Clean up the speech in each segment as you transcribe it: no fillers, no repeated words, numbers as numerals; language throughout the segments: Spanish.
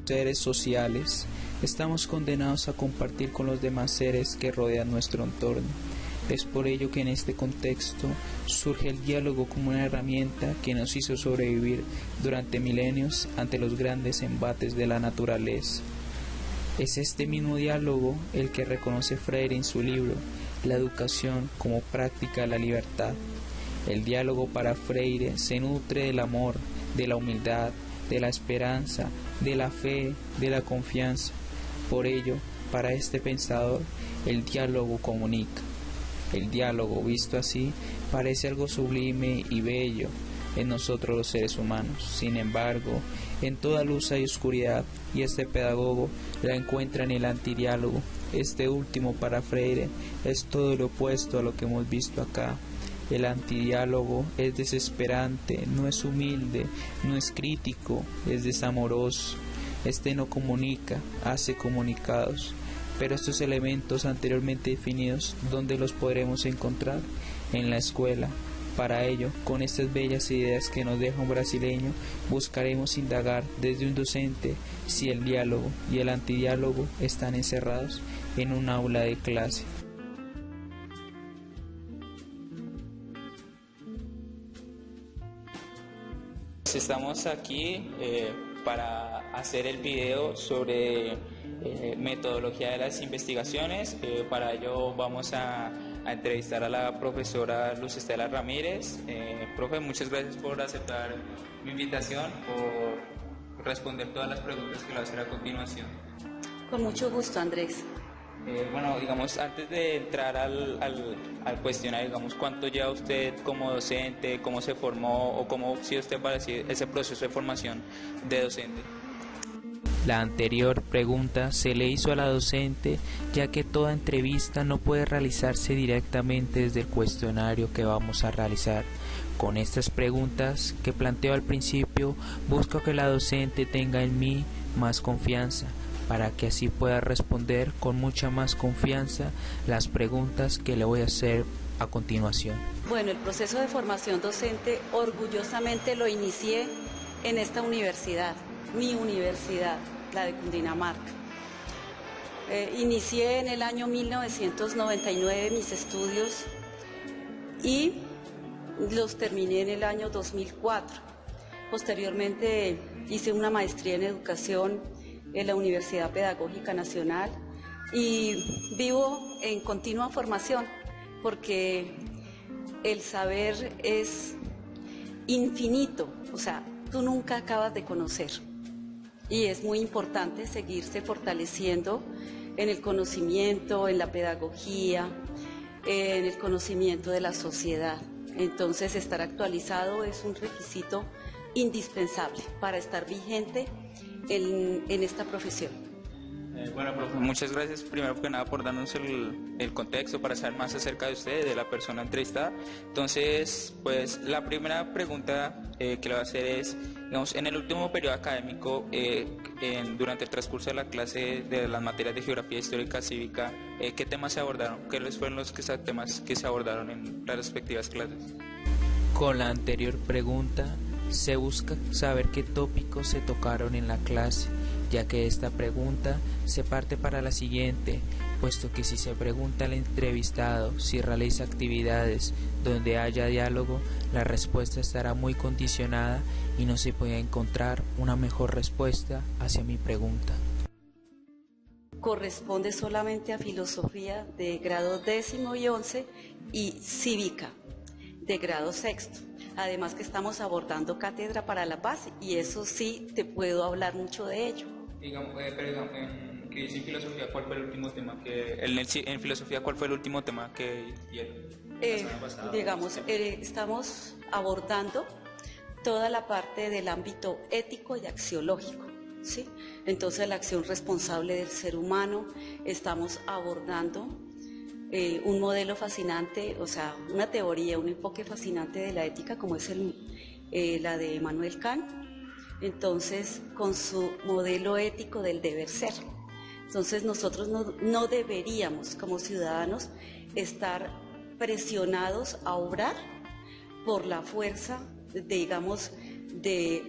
Seres sociales, estamos condenados a compartir con los demás seres que rodean nuestro entorno. Es por ello que en este contexto surge el diálogo como una herramienta que nos hizo sobrevivir durante milenios ante los grandes embates de la naturaleza. Es este mismo diálogo el que reconoce Freire en su libro La educación como práctica de la libertad. El diálogo para Freire se nutre del amor, de la humildad, de la esperanza, de la fe, de la confianza. Por ello, para este pensador, el diálogo comunica. El diálogo, visto así, parece algo sublime y bello en nosotros los seres humanos. Sin embargo, en toda luz hay oscuridad, y este pedagogo la encuentra en el antidiálogo. Este último, para Freire, es todo lo opuesto a lo que hemos visto acá. El antidiálogo es desesperante, no es humilde, no es crítico, es desamoroso. Este no comunica, hace comunicados. Pero estos elementos anteriormente definidos, ¿dónde los podremos encontrar? En la escuela. Para ello, con estas bellas ideas que nos deja un brasileño, buscaremos indagar desde un docente si el diálogo y el antidiálogo están encerrados en un aula de clase. Estamos aquí para hacer el video sobre metodología de las investigaciones. Para ello vamos a entrevistar a la profesora Luz Estela Ramírez. Profe, muchas gracias por aceptar mi invitación, por responder todas las preguntas que le voy a hacer a continuación. Con mucho gusto, Andrés. Bueno, digamos, antes de entrar al cuestionario, digamos, ¿cuánto lleva usted como docente? ¿Cómo se formó o cómo ha sido usted para ese proceso de formación de docente? La anterior pregunta se le hizo a la docente, ya que toda entrevista no puede realizarse directamente desde el cuestionario que vamos a realizar. Con estas preguntas que planteo al principio, busco que la docente tenga en mí más confianza, para que así pueda responder con mucha más confianza las preguntas que le voy a hacer a continuación. Bueno, el proceso de formación docente orgullosamente lo inicié en esta universidad, mi universidad, la de Cundinamarca. Inicié en el año 1999 mis estudios y los terminé en el año 2004. Posteriormente hice una maestría en educación en la Universidad Pedagógica Nacional y vivo en continua formación porque el saber es infinito, o sea, tú nunca acabas de conocer y es muy importante seguirse fortaleciendo en el conocimiento, en la pedagogía, en el conocimiento de la sociedad. Entonces, estar actualizado es un requisito indispensable para estar vigente en esta profesión. Bueno, profe, muchas gracias primero que nada por darnos el contexto para saber más acerca de usted, de la persona entrevistada. Entonces, pues la primera pregunta que le voy a hacer es, digamos, en el último periodo académico, durante el transcurso de la clase de las materias de geografía histórica cívica, ¿qué temas se abordaron? ¿Cuáles fueron los temas que se abordaron en las respectivas clases? Con la anterior pregunta, se busca saber qué tópicos se tocaron en la clase, ya que esta pregunta se parte para la siguiente, puesto que si se pregunta al entrevistado si realiza actividades donde haya diálogo, la respuesta estará muy condicionada y no se puede encontrar una mejor respuesta hacia mi pregunta. Corresponde solamente a filosofía de grado 10º y 11 y cívica de grado 6º. Además que estamos abordando cátedra para la paz y eso sí te puedo hablar mucho de ello. Digamos, que en filosofía, ¿cuál fue el último tema en filosofía cuál fue el último tema que dieron? Digamos, estamos abordando toda la parte del ámbito ético y axiológico, ¿sí? Entonces la acción responsable del ser humano, estamos abordando un modelo fascinante, o sea, una teoría, un enfoque fascinante de la ética como es la de Immanuel Kant, entonces con su modelo ético del deber ser. Entonces nosotros no deberíamos como ciudadanos estar presionados a obrar por la fuerza, digamos,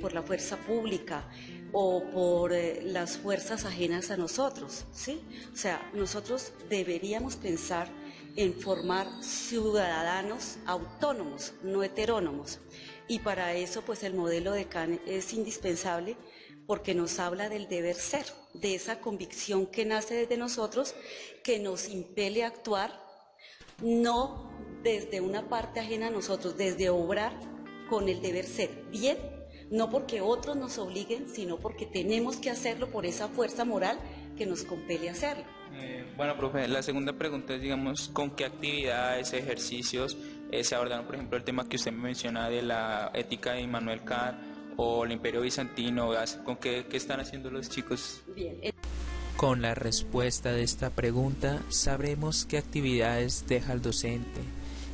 por la fuerza pública o por las fuerzas ajenas a nosotros, ¿sí? O sea, nosotros deberíamos pensar en formar ciudadanos autónomos, no heterónomos. Y para eso, pues el modelo de Kant es indispensable porque nos habla del deber ser, de esa convicción que nace desde nosotros, que nos impele a actuar, no desde una parte ajena a nosotros, desde obrar con el deber ser, bien, no porque otros nos obliguen, sino porque tenemos que hacerlo por esa fuerza moral que nos compele a hacerlo. Bueno, profe, la segunda pregunta es, digamos, ¿con qué actividades, ejercicios se abordaron, por ejemplo, el tema que usted menciona de la ética de Immanuel Kant o el Imperio Bizantino? ¿Con qué están haciendo los chicos? Bien. Con la respuesta de esta pregunta sabremos qué actividades deja el docente.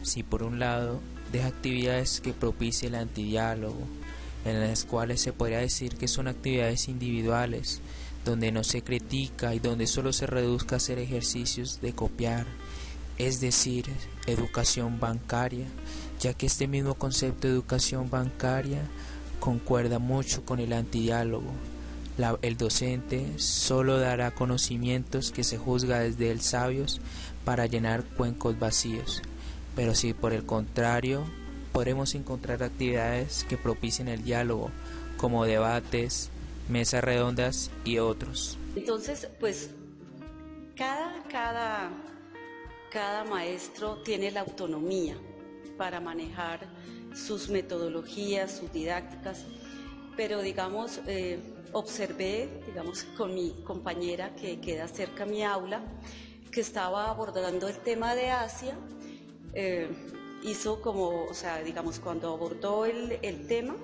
Si por un lado deja actividades que propicie el antidiálogo, en las cuales se podría decir que son actividades individuales, donde no se critica y donde solo se reduzca a hacer ejercicios de copiar, es decir, educación bancaria, ya que este mismo concepto de educación bancaria concuerda mucho con el antidiálogo. El docente solo dará conocimientos que se juzga desde el sabios para llenar cuencos vacíos, pero si por el contrario podremos encontrar actividades que propicien el diálogo, como debates, mesas redondas y otros. Entonces, pues cada maestro tiene la autonomía para manejar sus metodologías, sus didácticas, pero digamos, observé, digamos, con mi compañera que queda cerca a mi aula, que estaba abordando el tema de Asia, hizo como, o sea, digamos, cuando abordó el tema,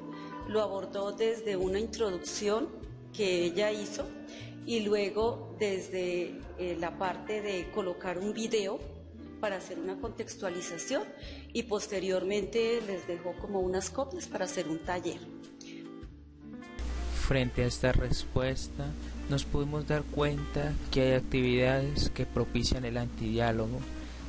lo abordó desde una introducción que ella hizo y luego desde la parte de colocar un video para hacer una contextualización y posteriormente les dejó como unas copias para hacer un taller. Frente a esta respuesta, nos pudimos dar cuenta que hay actividades que propician el antidiálogo,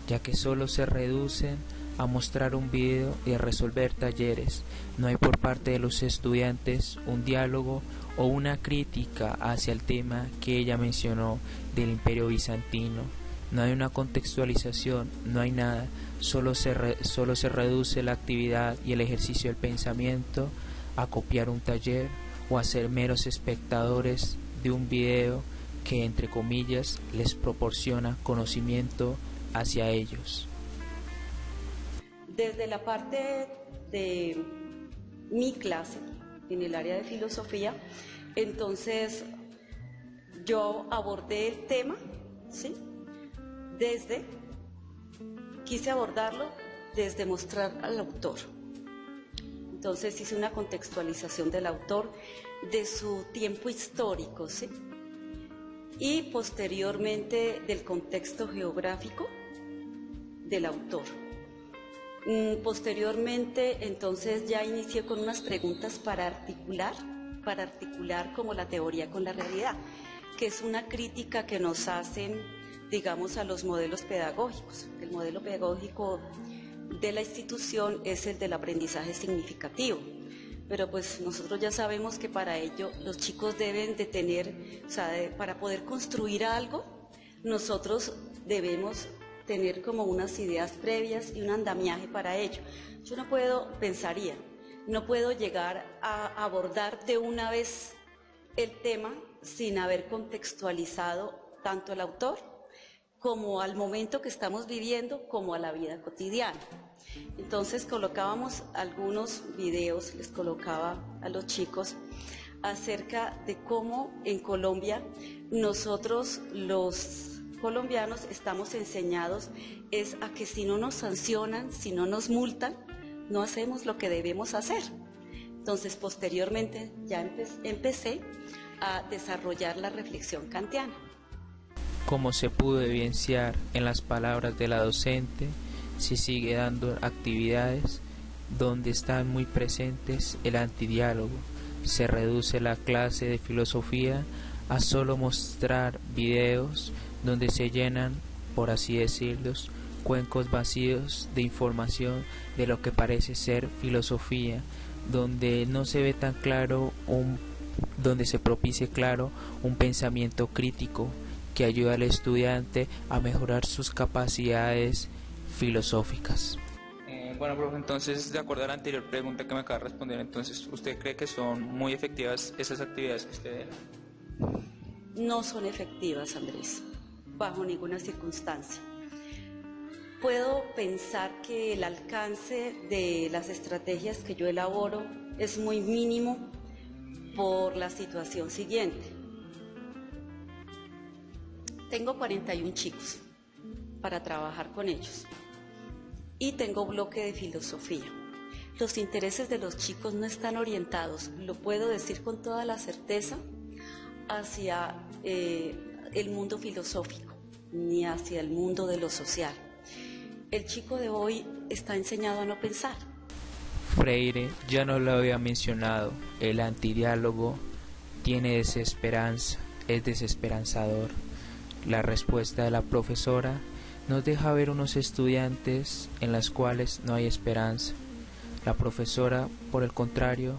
ya que solo se reducen a mostrar un video y a resolver talleres. No hay por parte de los estudiantes un diálogo o una crítica hacia el tema que ella mencionó del Imperio Bizantino. No hay una contextualización, no hay nada, solo se reduce la actividad y el ejercicio del pensamiento a copiar un taller o a ser meros espectadores de un video que, entre comillas, les proporciona conocimiento hacia ellos. Desde la parte de mi clase, en el área de filosofía, entonces yo abordé el tema, ¿sí? Quise abordarlo desde mostrar al autor. Entonces hice una contextualización del autor, de su tiempo histórico, ¿sí? Y posteriormente del contexto geográfico del autor. Posteriormente, entonces ya inicié con unas preguntas para articular como la teoría con la realidad, que es una crítica que nos hacen, digamos, a los modelos pedagógicos. El modelo pedagógico de la institución es el del aprendizaje significativo, pero pues nosotros ya sabemos que para ello los chicos deben de tener, o sea, para poder construir algo, nosotros debemos tener como unas ideas previas y un andamiaje para ello. Yo no puedo llegar a abordar de una vez el tema sin haber contextualizado tanto al autor como al momento que estamos viviendo, como a la vida cotidiana. Entonces colocábamos algunos videos, les colocaba a los chicos acerca de cómo en Colombia nosotros los colombianos estamos enseñados es a que si no nos sancionan, si no nos multan, no hacemos lo que debemos hacer. Entonces posteriormente ya empecé a desarrollar la reflexión kantiana. Como se pudo evidenciar en las palabras de la docente, se sigue dando actividades donde están muy presentes el antidiálogo. Se reduce la clase de filosofía a solo mostrar videos donde se llenan, por así decirlo, cuencos vacíos de información de lo que parece ser filosofía, donde no se ve tan claro un donde se propicie, claro, un pensamiento crítico que ayude al estudiante a mejorar sus capacidades filosóficas. Bueno, profe, entonces, de acuerdo a la anterior pregunta que me acaba de responder, entonces, ¿usted cree que son muy efectivas esas actividades que usted da? No son efectivas, Andrés, bajo ninguna circunstancia. Puedo pensar que el alcance de las estrategias que yo elaboro es muy mínimo por la situación siguiente. Tengo 41 chicos para trabajar con ellos y tengo bloque de filosofía. Los intereses de los chicos no están orientados, lo puedo decir con toda la certeza, hacia el mundo filosófico ni hacia el mundo de lo social. El chico de hoy está enseñado a no pensar. Freire ya nos lo había mencionado, el antidiálogo tiene desesperanza, es desesperanzador. La respuesta de la profesora nos deja ver unos estudiantes en los cuales no hay esperanza. La profesora, por el contrario,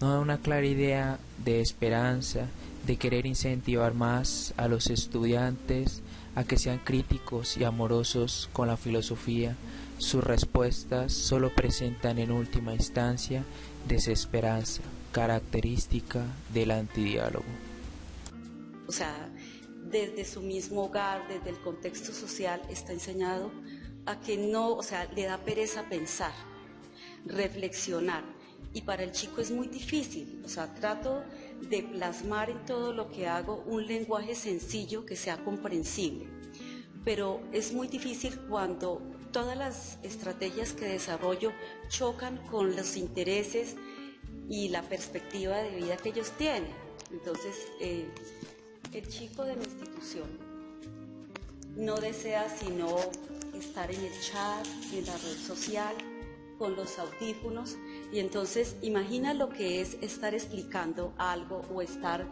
nos da una clara idea de esperanza, de querer incentivar más a los estudiantes a que sean críticos y amorosos con la filosofía. Sus respuestas solo presentan en última instancia desesperanza, característica del antidiálogo. O sea, desde su mismo hogar, desde el contexto social, está enseñado a que no, o sea, le da pereza pensar, reflexionar, y para el chico es muy difícil. O sea, trato de plasmar en todo lo que hago un lenguaje sencillo que sea comprensible, pero es muy difícil cuando todas las estrategias que desarrollo chocan con los intereses y la perspectiva de vida que ellos tienen. Entonces, el chico de mi institución no desea sino estar en el chat, en la red social, con los audífonos, y entonces imagina lo que es estar explicando algo o estar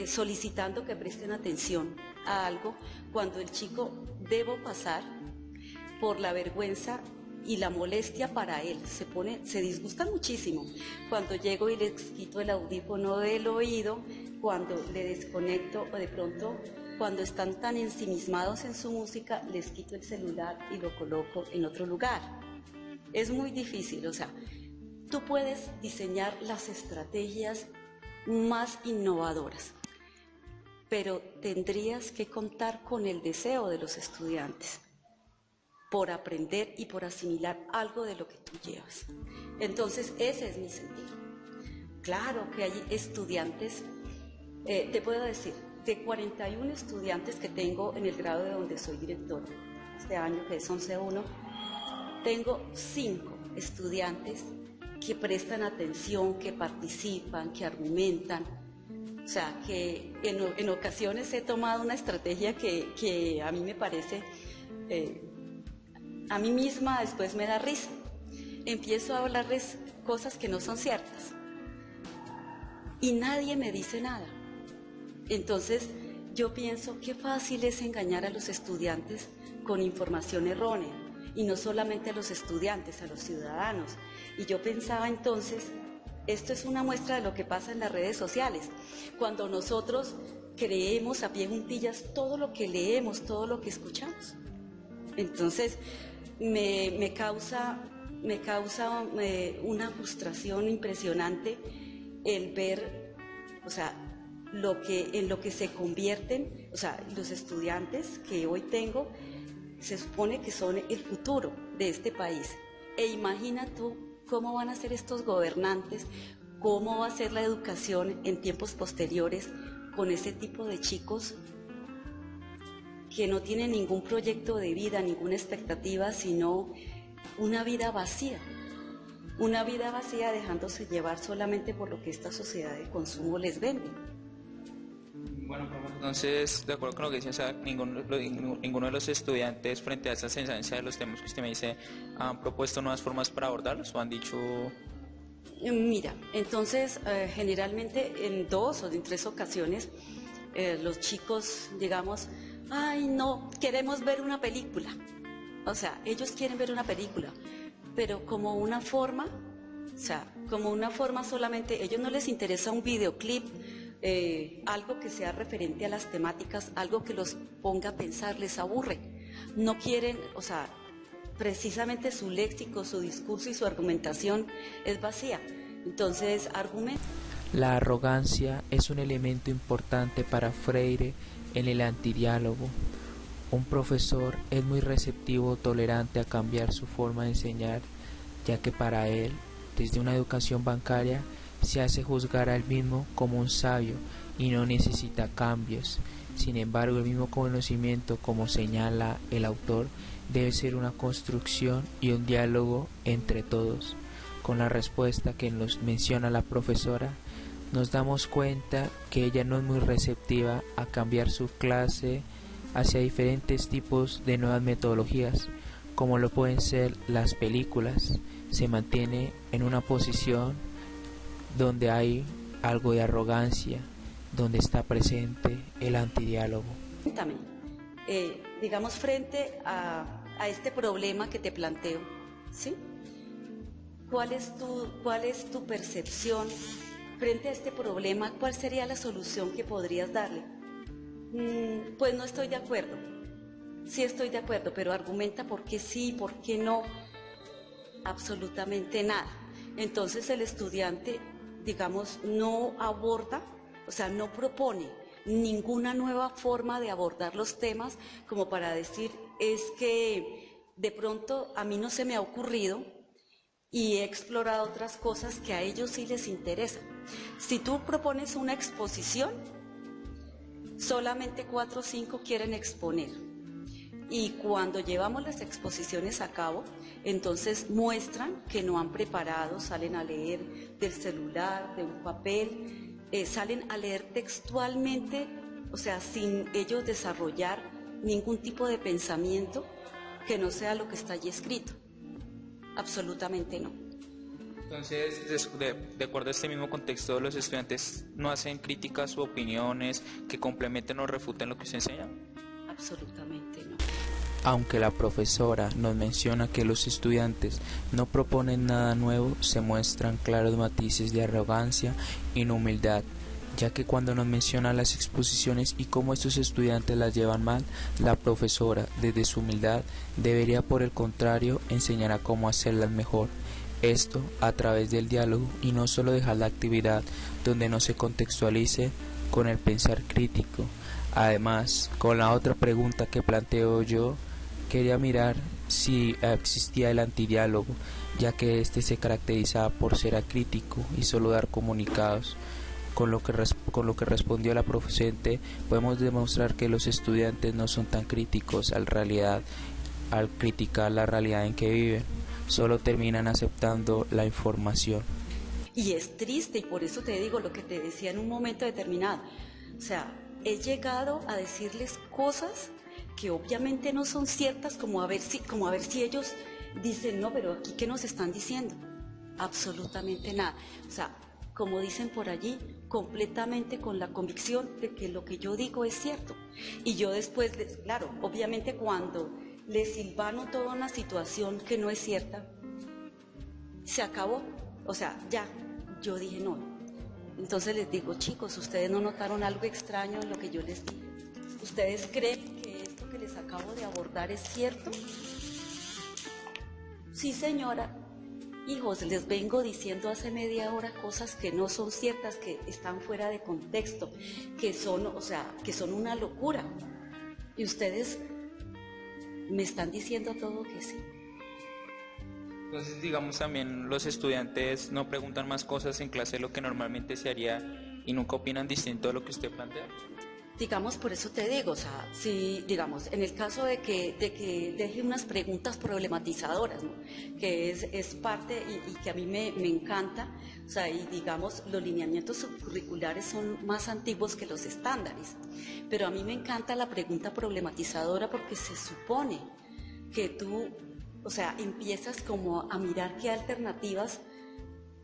solicitando que presten atención a algo cuando el chico debo pasar por la vergüenza y la molestia para él, se disgusta muchísimo cuando llego y les quito el audífono del oído, cuando le desconecto, o de pronto cuando están tan ensimismados en su música les quito el celular y lo coloco en otro lugar. Es muy difícil. O sea, tú puedes diseñar las estrategias más innovadoras, pero tendrías que contar con el deseo de los estudiantes por aprender y por asimilar algo de lo que tú llevas. Entonces, ese es mi sentido. Claro que hay estudiantes, te puedo decir, de 41 estudiantes que tengo en el grado de donde soy directora, este año que es 11-1, tengo 5 estudiantes que prestan atención, que participan, que argumentan. O sea, que en ocasiones he tomado una estrategia que a mí me parece, a mí misma después me da risa. Empiezo a hablarles cosas que no son ciertas y nadie me dice nada. Entonces yo pienso qué fácil es engañar a los estudiantes con información errónea, y no solamente a los estudiantes, a los ciudadanos. Y yo pensaba entonces, esto es una muestra de lo que pasa en las redes sociales, cuando nosotros creemos a pie juntillas todo lo que leemos, todo lo que escuchamos. Entonces me causa una frustración impresionante el ver, o sea, en lo que se convierten, o sea, los estudiantes que hoy tengo, se supone que son el futuro de este país. E imagina tú cómo van a ser estos gobernantes, cómo va a ser la educación en tiempos posteriores con ese tipo de chicos que no tienen ningún proyecto de vida, ninguna expectativa, sino una vida vacía dejándose llevar solamente por lo que esta sociedad de consumo les vende. Bueno, entonces, de acuerdo con lo que dice, o sea, ninguno de los estudiantes, frente a esa sensación de los temas que usted me dice, han propuesto nuevas formas para abordarlos o han dicho... Mira, entonces, generalmente en 2 o en 3 ocasiones, los chicos, digamos, ay, no, queremos ver una película. O sea, ellos quieren ver una película, pero como una forma O sea, como una forma solamente, a ellos no les interesa un videoclip, algo que sea referente a las temáticas, algo que los ponga a pensar, les aburre. No quieren, o sea, precisamente su léxico, su discurso y su argumentación es vacía. Entonces, La arrogancia es un elemento importante para Freire en el antidiálogo. Un profesor es muy receptivo o tolerante a cambiar su forma de enseñar, ya que para él, desde una educación bancaria, se hace juzgar a él mismo como un sabio y no necesita cambios. Sin embargo, el mismo conocimiento, como señala el autor, debe ser una construcción y un diálogo entre todos. Con la respuesta que nos menciona la profesora, nos damos cuenta que ella no es muy receptiva a cambiar su clase hacia diferentes tipos de nuevas metodologías, como lo pueden ser las películas. Se mantiene en una posición donde hay algo de arrogancia, donde está presente el antidiálogo. También, digamos, frente a este problema que te planteo, ¿sí? ¿Cuál es tu percepción frente a este problema? ¿Cuál sería la solución que podrías darle? Pues no estoy de acuerdo. Sí estoy de acuerdo, pero argumenta por qué sí, por qué no. Absolutamente nada. Entonces el estudiante, digamos, no aborda, o sea, no propone ninguna nueva forma de abordar los temas como para decir, es que de pronto a mí no se me ha ocurrido y he explorado otras cosas que a ellos sí les interesan. Si tú propones una exposición, solamente 4 o 5 quieren exponer. Y cuando llevamos las exposiciones a cabo, entonces muestran que no han preparado, salen a leer del celular, de un papel, salen a leer textualmente, o sea, sin ellos desarrollar ningún tipo de pensamiento que no sea lo que está allí escrito. Absolutamente no. Entonces, de acuerdo a este mismo contexto, los estudiantes no hacen críticas u opiniones que complementen o refuten lo que usted enseña. Absolutamente no. Aunque la profesora nos menciona que los estudiantes no proponen nada nuevo, se muestran claros matices de arrogancia y no humildad, ya que cuando nos menciona las exposiciones y cómo estos estudiantes las llevan mal, la profesora, desde su humildad, debería por el contrario enseñar a cómo hacerlas mejor. Esto a través del diálogo y no solo dejar la actividad donde no se contextualice con el pensar crítico. Además, con la otra pregunta que planteo yo, quería mirar si existía el antidiálogo, ya que este se caracterizaba por ser acrítico y solo dar comunicados. Con lo que respondió la profesora, podemos demostrar que los estudiantes no son tan críticos al criticar la realidad en que viven, solo terminan aceptando la información. Y es triste, y por eso te digo lo que te decía en un momento determinado. O sea, he llegado a decirles cosas que obviamente no son ciertas, como a ver si ellos dicen, no, pero aquí, ¿qué nos están diciendo? Absolutamente nada. O sea, como dicen por allí, completamente con la convicción de que lo que yo digo es cierto. Y yo después, claro, obviamente cuando les silvano toda una situación que no es cierta, se acabó. O sea, ya, yo dije no. Entonces les digo, chicos, ¿ustedes no notaron algo extraño en lo que yo les dije? ¿Ustedes creen que esto que les acabo de abordar es cierto? Sí, señora. Hijos, les vengo diciendo hace media hora cosas que no son ciertas, que están fuera de contexto, que son, o sea, que son una locura. Y ustedes me están diciendo todo que sí. Entonces, digamos, también los estudiantes no preguntan más cosas en clase de lo que normalmente se haría y nunca opinan distinto de lo que usted plantea. Digamos, por eso te digo, o sea, si, digamos, en el caso de que deje unas preguntas problematizadoras, ¿no? Que es parte y que a mí me encanta, o sea, y digamos, los lineamientos subcurriculares son más antiguos que los estándares, pero a mí me encanta la pregunta problematizadora porque se supone que tú, o sea, empiezas como a mirar qué alternativas,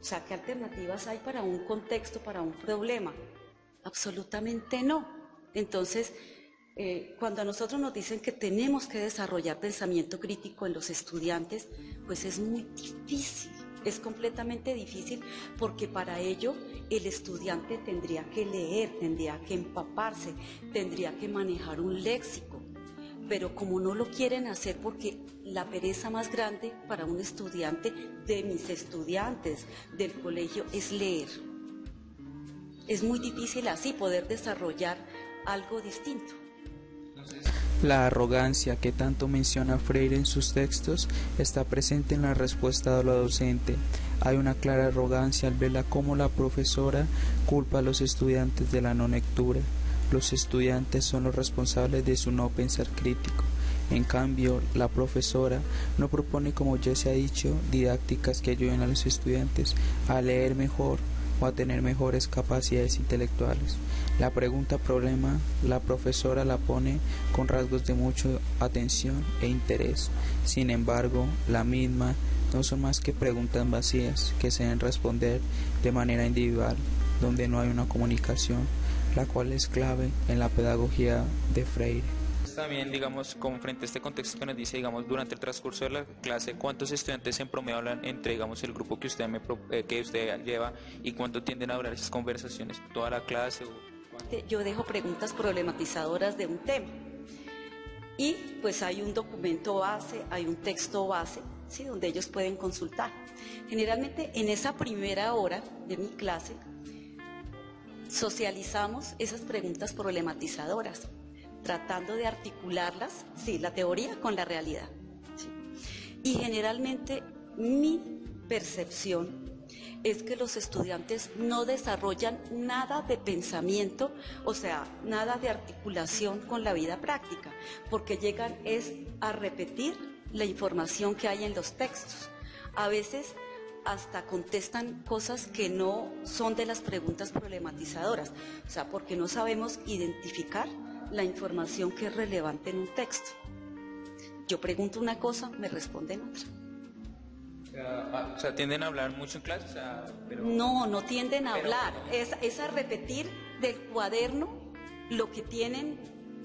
o sea, qué alternativas hay para un contexto, para un problema. Absolutamente no. Entonces, cuando a nosotros nos dicen que tenemos que desarrollar pensamiento crítico en los estudiantes, pues es muy difícil, Es completamente difícil porque para ello el estudiante tendría que leer, tendría que empaparse, tendría que manejar un léxico. Pero como no lo quieren hacer, porque la pereza más grande para un estudiante, de mis estudiantes del colegio, es leer. Es muy difícil así poder desarrollar algo distinto. La arrogancia que tanto menciona Freire en sus textos está presente en la respuesta de la docente. Hay una clara arrogancia al verla como la profesora culpa a los estudiantes de la no lectura. Los estudiantes son los responsables de su no pensar crítico. En cambio, la profesora no propone, como ya se ha dicho, didácticas que ayuden a los estudiantes a leer mejor o a tener mejores capacidades intelectuales. La pregunta problema, la profesora la pone con rasgos de mucha atención e interés. Sin embargo, la misma no son más que preguntas vacías que se deben responder de manera individual, donde no hay una comunicación, la cual es clave en la pedagogía de Freire. También, digamos, con frente a este contexto que nos dice, digamos, durante el transcurso de la clase, ¿cuántos estudiantes en promedio hablan entre, digamos, el grupo que usted lleva y cuánto tienden a hablar esas conversaciones? ¿Toda la clase? Yo dejo preguntas problematizadoras de un tema y pues hay un documento base, hay un texto base, ¿sí?, donde ellos pueden consultar. Generalmente en esa primera hora de mi clase socializamos esas preguntas problematizadoras, tratando de articularlas, sí, la teoría con la realidad. ¿Sí? Y generalmente mi percepción es que los estudiantes no desarrollan nada de pensamiento, o sea, nada de articulación con la vida práctica, porque llegan es a repetir la información que hay en los textos. A veces hasta contestan cosas que no son de las preguntas problematizadoras, o sea, porque no sabemos identificar la información que es relevante en un texto. Yo pregunto una cosa, me responden otra. O sea, ¿tienden a hablar mucho en clase? O sea, No tienden a hablar, es a repetir del cuaderno lo que tienen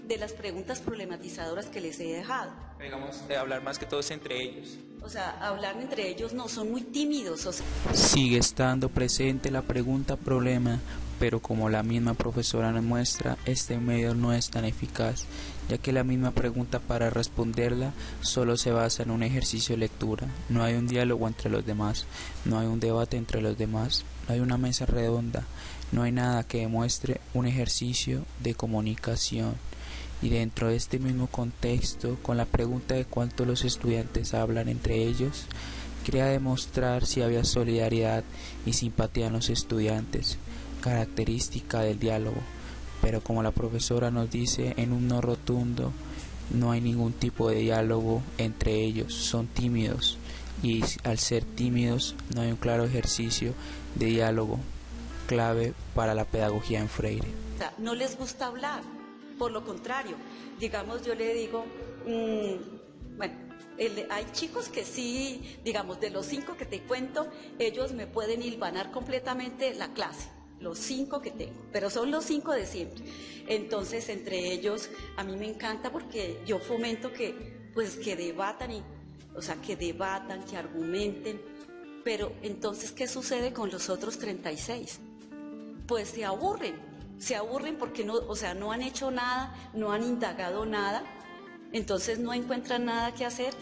de las preguntas problematizadoras que les he dejado. Digamos, hablar más que todos entre ellos. O sea, hablar entre ellos no, son muy tímidos. O sea. Sigue estando presente la pregunta problema, pero como la misma profesora nos muestra, este medio no es tan eficaz, ya que la misma pregunta para responderla solo se basa en un ejercicio de lectura. No hay un diálogo entre los demás, no hay un debate entre los demás, no hay una mesa redonda, no hay nada que demuestre un ejercicio de comunicación. Y dentro de este mismo contexto, con la pregunta de cuánto los estudiantes hablan entre ellos, quería demostrar si había solidaridad y simpatía en los estudiantes, característica del diálogo. Pero como la profesora nos dice en un no rotundo, no hay ningún tipo de diálogo entre ellos, son tímidos, y al ser tímidos no hay un claro ejercicio de diálogo, clave para la pedagogía en Freire. No les gusta hablar. Por lo contrario, digamos, yo le digo, hay chicos que sí, digamos, de los 5 que te cuento, ellos me pueden hilvanar completamente la clase, los 5 que tengo, pero son los 5 de siempre. Entonces, entre ellos, a mí me encanta porque yo fomento que debatan, que argumenten, pero entonces, ¿qué sucede con los otros 36? Pues se aburren porque no han hecho nada, no han indagado nada, entonces no encuentran nada que hacer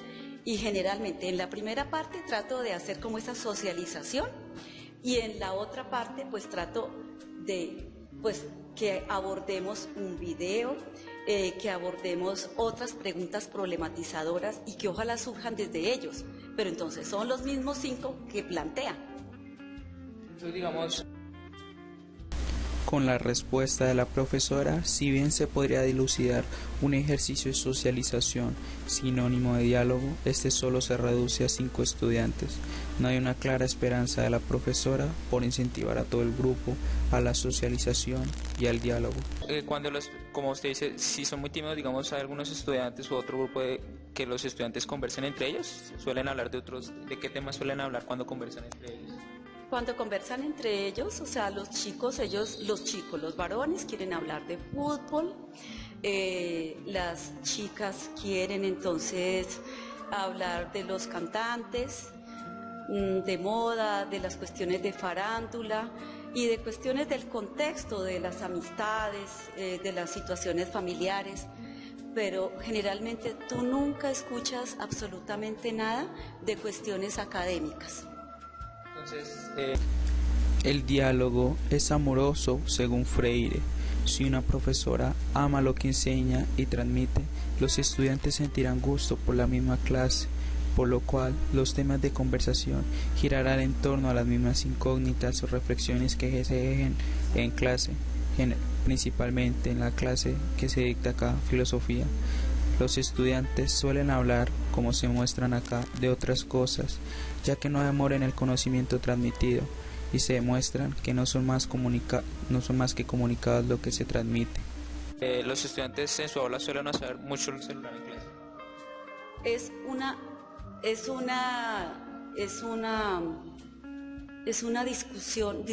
y generalmente en la primera parte trato de hacer como esa socialización y en la otra parte pues trato de que abordemos un video, que abordemos otras preguntas problematizadoras y que ojalá surjan desde ellos, pero entonces son los mismos 5 que plantean. Entonces, digamos, con la respuesta de la profesora, si bien se podría dilucidar un ejercicio de socialización sinónimo de diálogo, este solo se reduce a 5 estudiantes. No hay una clara esperanza de la profesora por incentivar a todo el grupo a la socialización y al diálogo. Cuando como usted dice, si son muy tímidos, digamos, hay algunos estudiantes u otro grupo que los estudiantes conversen entre ellos, suelen hablar ¿de qué temas suelen hablar cuando conversan entre ellos? Cuando conversan entre ellos, o sea, los varones quieren hablar de fútbol, las chicas quieren entonces hablar de los cantantes, de moda, de las cuestiones de farándula y de cuestiones del contexto, de las amistades, de las situaciones familiares, pero generalmente tú nunca escuchas absolutamente nada de cuestiones académicas. Entonces, el diálogo es amoroso según Freire. Si una profesora ama lo que enseña y transmite, los estudiantes sentirán gusto por la misma clase, por lo cual los temas de conversación girarán en torno a las mismas incógnitas o reflexiones que se dejen en clase, principalmente en la clase que se dicta acá, filosofía. Los estudiantes suelen hablar, como se muestran acá, de otras cosas, ya que no hay amor en el conocimiento transmitido, y se demuestran que no son más que comunicados lo que se transmite. Los estudiantes en su aula suelen usar mucho el celular en clase. Es una discusión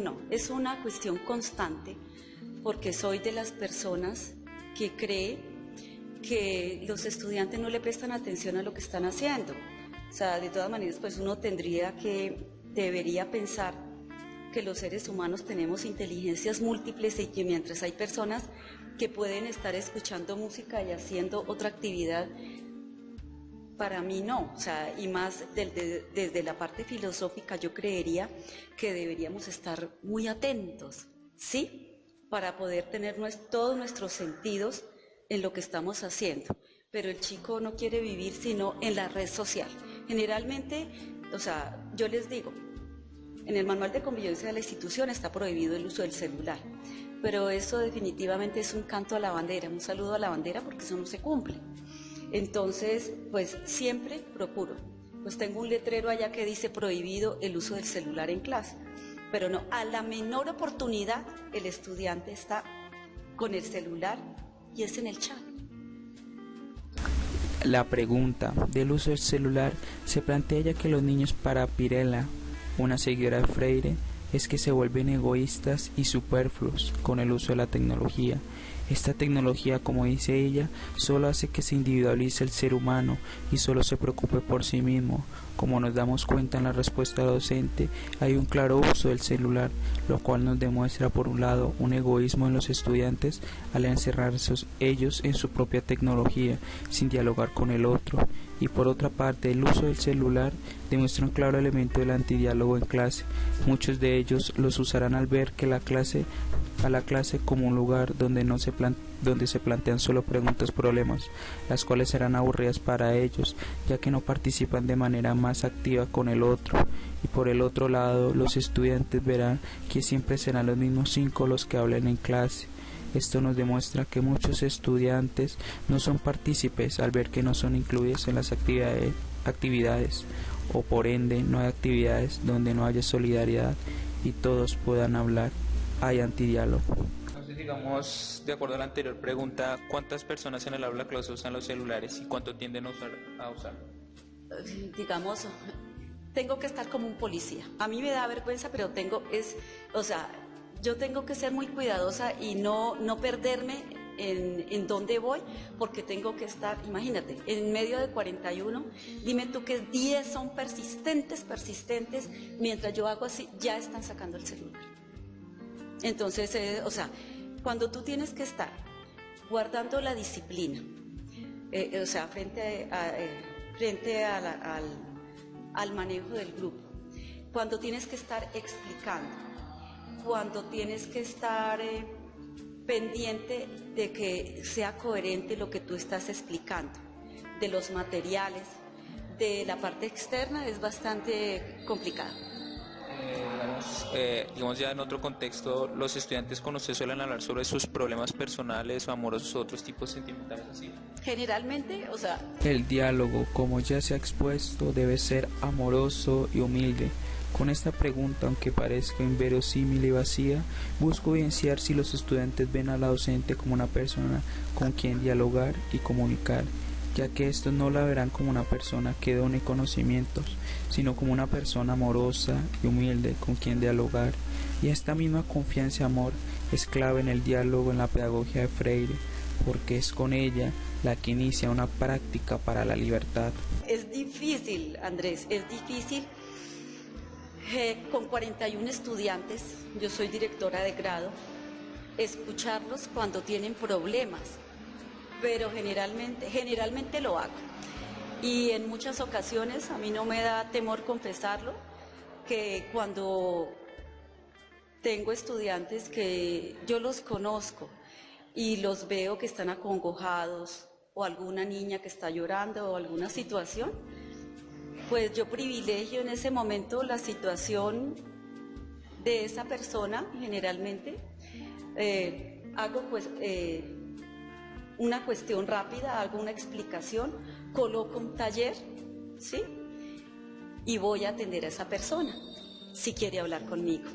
no, es una cuestión constante, porque soy de las personas que cree que los estudiantes no le prestan atención a lo que están haciendo. O sea, de todas maneras, pues uno debería pensar que los seres humanos tenemos inteligencias múltiples y que mientras hay personas que pueden estar escuchando música y haciendo otra actividad, para mí no, o sea, y más desde la parte filosófica yo creería que deberíamos estar muy atentos, ¿sí? Para poder tener todos nuestros sentidos en lo que estamos haciendo, pero el chico no quiere vivir sino en la red social. Generalmente, o sea, yo les digo, en el manual de convivencia de la institución está prohibido el uso del celular, pero eso definitivamente es un canto a la bandera, un saludo a la bandera, porque eso no se cumple. Entonces, pues siempre procuro, pues tengo un letrero allá que dice prohibido el uso del celular en clase, pero no, a la menor oportunidad el estudiante está con el celular y es en el chat. La pregunta del uso del celular se plantea ya que los niños, para Pirela, una seguidora de Freire, es que se vuelven egoístas y superfluos con el uso de la tecnología. Esta tecnología, como dice ella, solo hace que se individualice el ser humano y solo se preocupe por sí mismo. Como nos damos cuenta en la respuesta docente, hay un claro uso del celular, lo cual nos demuestra por un lado un egoísmo en los estudiantes al encerrarse ellos en su propia tecnología sin dialogar con el otro, y por otra parte el uso del celular demuestra un claro elemento del antidiálogo en clase. Muchos de ellos los usarán al ver que la clase como un lugar donde se plantean solo preguntas, problemas, las cuales serán aburridas para ellos, ya que no participan de manera más activa con el otro. Y por el otro lado, los estudiantes verán que siempre serán los mismos 5 los que hablen en clase. Esto nos demuestra que muchos estudiantes no son partícipes al ver que no son incluidos en las actividades, o por ende no hay actividades donde no haya solidaridad y todos puedan hablar. Hay antidiálogo. Entonces, digamos, de acuerdo a la anterior pregunta, ¿cuántas personas en el aula clase usan los celulares y cuánto tienden a usarlo? Digamos, tengo que estar como un policía. A mí me da vergüenza, pero yo tengo que ser muy cuidadosa y no perderme en dónde voy, porque tengo que estar, imagínate, en medio de 41, dime tú que 10 son persistentes, mientras yo hago así, ya están sacando el celular. Entonces, cuando tú tienes que estar guardando la disciplina, frente al manejo del grupo, cuando tienes que estar explicando, cuando tienes que estar pendiente de que sea coherente lo que tú estás explicando, de los materiales, de la parte externa, es bastante complicado. Digamos ya en otro contexto, los estudiantes con usted suelen hablar sobre sus problemas personales o amorosos o otros tipos sentimentales así. Generalmente, el diálogo, como ya se ha expuesto, debe ser amoroso y humilde. Con esta pregunta, aunque parezca inverosímil y vacía, busco evidenciar si los estudiantes ven a la docente como una persona con quien dialogar y comunicar, ya que estos no la verán como una persona que done conocimientos, sino como una persona amorosa y humilde con quien dialogar. Y esta misma confianza y amor es clave en el diálogo en la pedagogía de Freire, porque es con ella la que inicia una práctica para la libertad. Es difícil, Andrés, es difícil Con 41 estudiantes, yo soy directora de grado, escucharlos cuando tienen problemas, pero generalmente lo hago. Y en muchas ocasiones, a mí no me da temor confesarlo, que cuando tengo estudiantes que yo los conozco y los veo que están acongojados, o alguna niña que está llorando o alguna situación, pues yo privilegio en ese momento la situación de esa persona. Generalmente hago pues una cuestión rápida, hago una explicación, coloco un taller, ¿sí? Y voy a atender a esa persona si quiere hablar conmigo,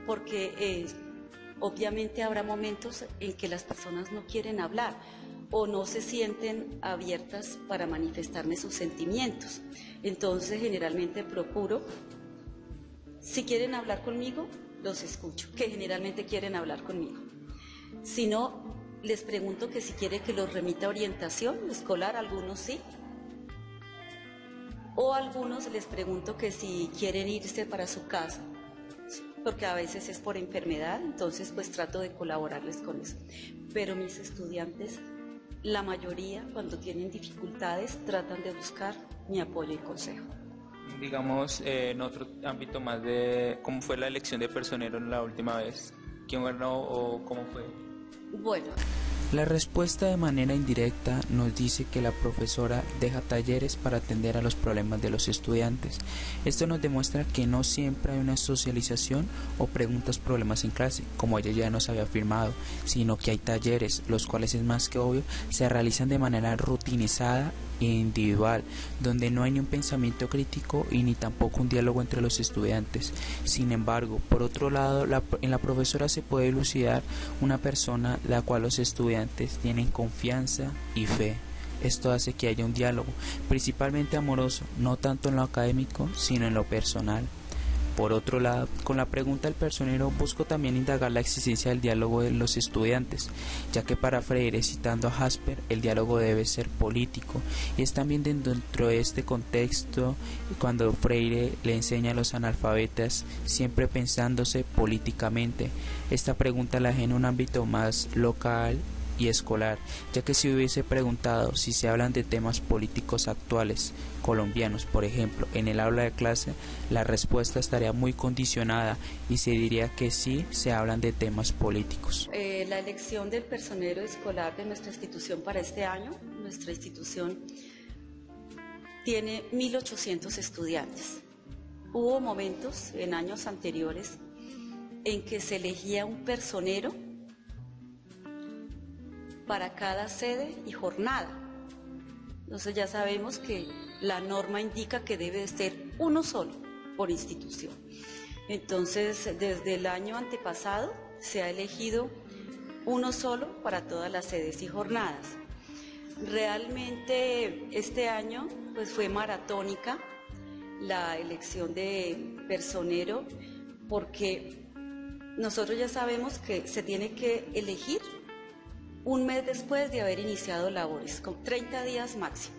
porque obviamente habrá momentos en que las personas no quieren hablar o no se sienten abiertas para manifestarme sus sentimientos. Entonces, generalmente procuro, si quieren hablar conmigo, los escucho, que generalmente quieren hablar conmigo. Si no, les pregunto que si quiere que los remita a orientación escolar, algunos sí. O a algunos les pregunto que si quieren irse para su casa, porque a veces es por enfermedad, entonces pues trato de colaborarles con eso. Pero mis estudiantes, la mayoría, cuando tienen dificultades, tratan de buscar mi apoyo y consejo. Digamos, en otro ámbito más de cómo fue la elección de personero la última vez, ¿quién ganó o cómo fue? Bueno, La respuesta de manera indirecta nos dice que la profesora deja talleres para atender a los problemas de los estudiantes. Esto nos demuestra que no siempre hay una socialización o preguntas problemas en clase, como ella ya nos había afirmado, sino que hay talleres, los cuales es más que obvio, se realizan de manera rutinizada e individual, donde no hay ni un pensamiento crítico y ni tampoco un diálogo entre los estudiantes. Sin embargo, por otro lado, en la profesora se puede elucidar una persona la cual los estudiantes tienen confianza y fe. Esto hace que haya un diálogo, principalmente amoroso, no tanto en lo académico, sino en lo personal. Por otro lado, con la pregunta del personero busco también indagar la existencia del diálogo de los estudiantes, ya que para Freire, citando a Jasper, el diálogo debe ser político, y es también dentro de este contexto cuando Freire le enseña a los analfabetas, siempre pensándose políticamente. Esta pregunta la deja en un ámbito más local y escolar, ya que si hubiese preguntado si se hablan de temas políticos actuales colombianos, por ejemplo, en el aula de clase, la respuesta estaría muy condicionada y se diría que sí se hablan de temas políticos. La elección del personero escolar de nuestra institución para este año, nuestra institución tiene 1.800 estudiantes. Hubo momentos en años anteriores en que se elegía un personero para cada sede y jornada. Entonces ya sabemos que la norma indica que debe ser uno solo por institución. Entonces, desde el año antepasado se ha elegido uno solo para todas las sedes y jornadas. Realmente este año pues fue maratónica la elección de personero, porque nosotros ya sabemos que se tiene que elegir un mes después de haber iniciado labores, con 30 días máximo.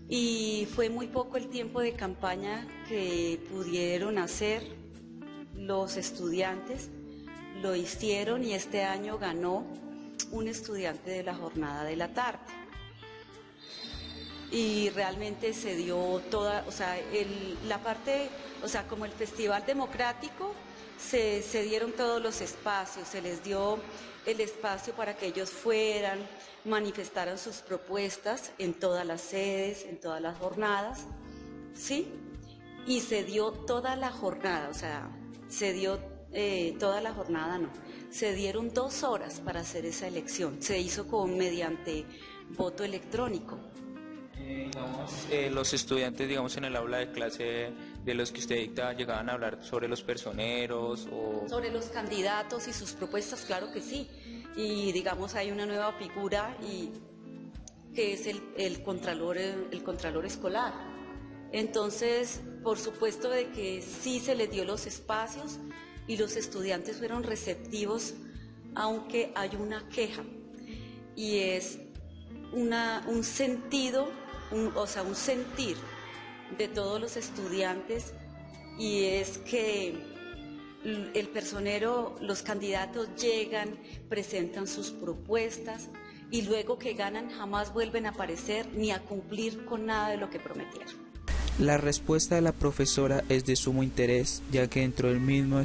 Y fue muy poco el tiempo de campaña que pudieron hacer los estudiantes, lo hicieron y este año ganó un estudiante de la jornada de la tarde. Y realmente se dio toda, o sea, la parte, o sea, como el Festival Democrático, se dieron todos los espacios, se les dio el espacio para que ellos fueran, manifestaran sus propuestas en todas las sedes, en todas las jornadas, ¿sí? Y se dio toda la jornada, o sea, se dio toda la jornada, no, se dieron 2 horas para hacer esa elección, se hizo mediante voto electrónico. Los estudiantes, digamos, en el aula de clase de los que usted dicta, llegaban a hablar sobre los personeros o... Sobre los candidatos y sus propuestas, claro que sí. Y digamos, hay una nueva figura que es el contralor escolar. Entonces, por supuesto de que sí se les dio los espacios y los estudiantes fueron receptivos, aunque hay una queja, y es un sentido, un sentir de todos los estudiantes y es que el personero, los candidatos llegan, presentan sus propuestas y luego que ganan jamás vuelven a aparecer ni a cumplir con nada de lo que prometieron. La respuesta de la profesora es de sumo interés, ya que dentro del mismo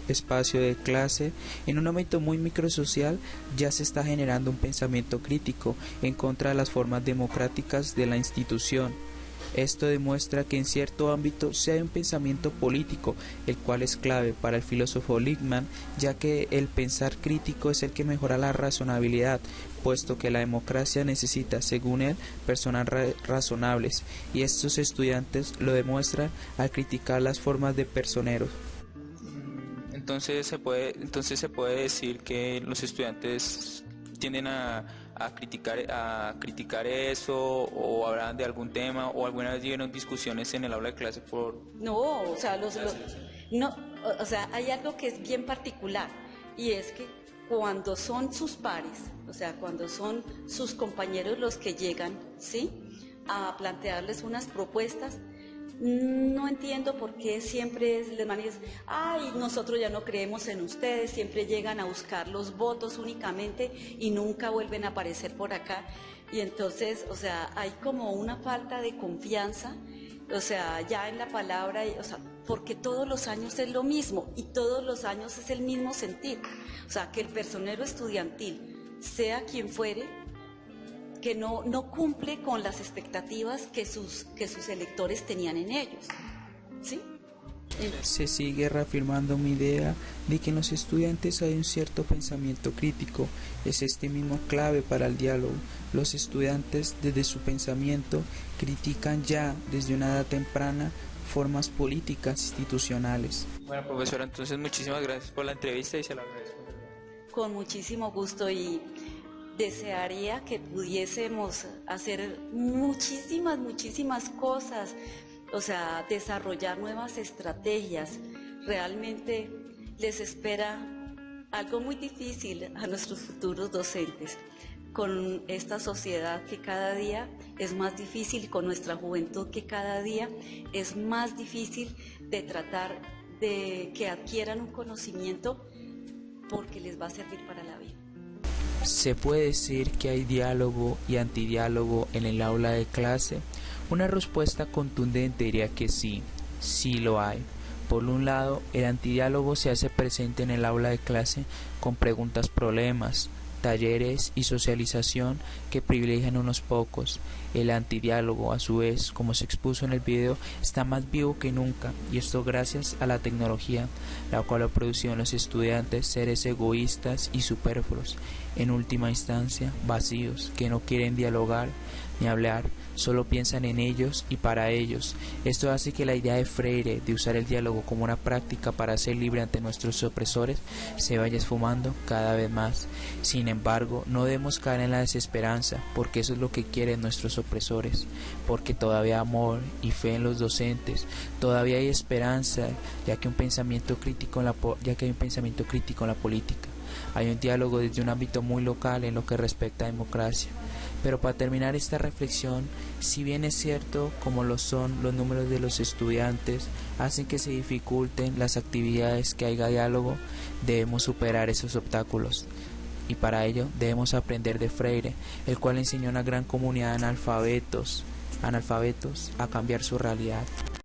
espacio de clase, en un ámbito muy microsocial, ya se está generando un pensamiento crítico en contra de las formas democráticas de la institución. Esto demuestra que en cierto ámbito sí hay un pensamiento político, el cual es clave para el filósofo Lippmann, ya que el pensar crítico es el que mejora la razonabilidad, puesto que la democracia necesita, según él, personas razonables, y estos estudiantes lo demuestran al criticar las formas de personeros. Entonces se puede decir que los estudiantes tienden a criticar eso, o hablan de algún tema, o alguna vez tuvieron discusiones en el aula de clase por... No, o sea, hay algo que es bien particular, y es que cuando son sus pares, o sea, cuando son sus compañeros los que llegan, ¿sí?, a plantearles unas propuestas, no entiendo por qué siempre les manifiestan, ay, nosotros ya no creemos en ustedes, siempre llegan a buscar los votos únicamente y nunca vuelven a aparecer por acá. Y entonces, o sea, hay como una falta de confianza, o sea, ya en la palabra, o sea, porque todos los años es lo mismo y todos los años es el mismo sentir. O sea, que el personero estudiantil, sea quien fuere, que no cumple con las expectativas que sus electores tenían en ellos, ¿sí? Se sigue reafirmando mi idea de que en los estudiantes hay un cierto pensamiento crítico. Es este mismo clave para el diálogo. Los estudiantes, desde su pensamiento, critican ya desde una edad temprana formas políticas institucionales. Bueno, profesora, entonces muchísimas gracias por la entrevista y se la agradezco. Con muchísimo gusto, y desearía que pudiésemos hacer muchísimas cosas, o sea, desarrollar nuevas estrategias. Realmente les espera algo muy difícil a nuestros futuros docentes, con esta sociedad que cada día es más difícil, y con nuestra juventud que cada día es más difícil de tratar de que adquieran un conocimiento porque les va a servir para la vida. ¿Se puede decir que hay diálogo y antidiálogo en el aula de clase? Una respuesta contundente diría que sí, sí lo hay. Por un lado, el antidiálogo se hace presente en el aula de clase con preguntas problemas, talleres y socialización que privilegian unos pocos. El antidiálogo, a su vez, como se expuso en el video, está más vivo que nunca, y esto gracias a la tecnología, la cual ha producido en los estudiantes seres egoístas y superfluos, en última instancia vacíos, que no quieren dialogar ni hablar, solo piensan en ellos y para ellos. Esto hace que la idea de Freire de usar el diálogo como una práctica para ser libre ante nuestros opresores se vaya esfumando cada vez más. Sin embargo, no debemos caer en la desesperanza, porque eso es lo que quieren nuestros opresores, porque todavía hay amor y fe en los docentes, todavía hay esperanza, ya que hay un pensamiento crítico en la política. Hay un diálogo desde un ámbito muy local en lo que respecta a democracia. Pero para terminar esta reflexión, si bien es cierto, como lo son los números de los estudiantes, hacen que se dificulten las actividades que haya diálogo, debemos superar esos obstáculos. Y para ello debemos aprender de Freire, el cual enseñó a una gran comunidad de analfabetos a cambiar su realidad.